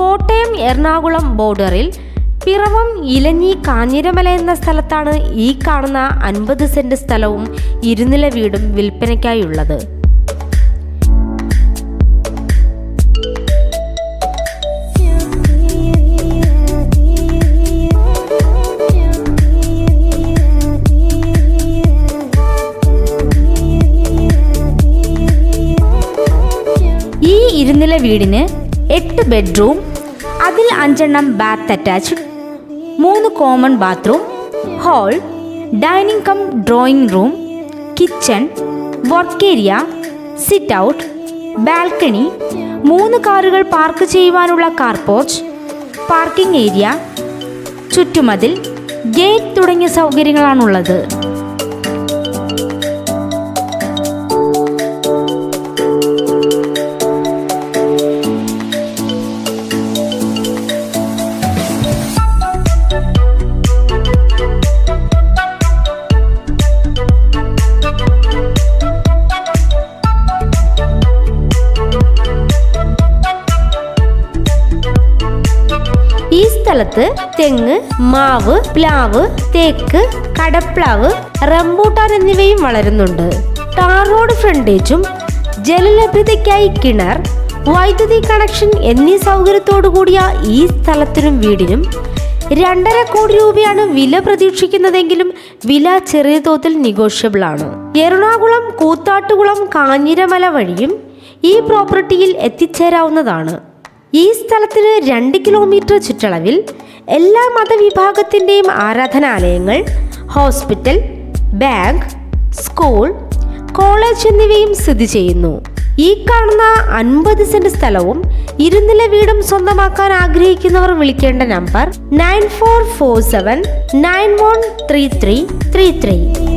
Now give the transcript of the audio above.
കോട്ടയം എറണാകുളം ബോർഡറിൽ പിറവം ഇലഞ്ഞി കാഞ്ഞിരമല എന്ന സ്ഥലത്താണ് ഈ കാണുന്ന 50 സെന്റ് സ്ഥലവും 2 നില വീടും വിൽപ്പനയ്ക്കായുള്ളത്. ഈ 2 നില വീടിന് 8 ബെഡ്റൂം, അതിൽ 5 എണ്ണം bath attached, 3 common bathroom, hall, dining cum drawing room, kitchen, work area, sit out, balcony, 3 കാറുകൾ പാർക്ക് ചെയ്യുവാനുള്ള കാർ പോർച്ച്, പാർക്കിംഗ് ഏരിയ, ചുറ്റുമതിൽ, ഗേറ്റ് തുടങ്ങിയ സൗകര്യങ്ങളാണുള്ളത്. ഈ സ്ഥലത്ത് തെങ്ങ്, മാവ്, പ്ലാവ്, തേക്ക്, കടപ്ലാവ്, റംബൂട്ടാൻ എന്നിവയും വളരുന്നുണ്ട്. ടാർ റോഡ് ഫ്രണ്ടേജും ജലലഭ്യതയ്ക്കായി കിണർ, വൈദ്യുതി കണക്ഷൻ എന്നീ സൗകര്യത്തോടു കൂടിയ ഈ സ്ഥലത്തിനും വീടിനും 2.5 കോടി രൂപയാണ് വില പ്രതീക്ഷിക്കുന്നതെങ്കിലും വില ചെറിയ തോതിൽ നെഗോഷ്യബിൾ ആണ്. എറണാകുളം കൂത്താട്ടുകുളം കാഞ്ഞിരമല വഴിയും ഈ പ്രോപ്പർട്ടിയിൽ എത്തിച്ചേരാവുന്നതാണ്. ഈ സ്ഥലത്തിന് 2 കിലോമീറ്റർ ചുറ്റളവിൽ എല്ലാ മതവിഭാഗത്തിൻ്റെയും ആരാധനാലയങ്ങൾ, ഹോസ്പിറ്റൽ, ബാങ്ക്, സ്കൂൾ, കോളേജ് എന്നിവയും സ്ഥിതി ചെയ്യുന്നു. ഈ കാണുന്ന 50 സെന്റ് സ്ഥലവും 2 നില വീടും സ്വന്തമാക്കാൻ ആഗ്രഹിക്കുന്നവർ വിളിക്കേണ്ട നമ്പർ 9447913333.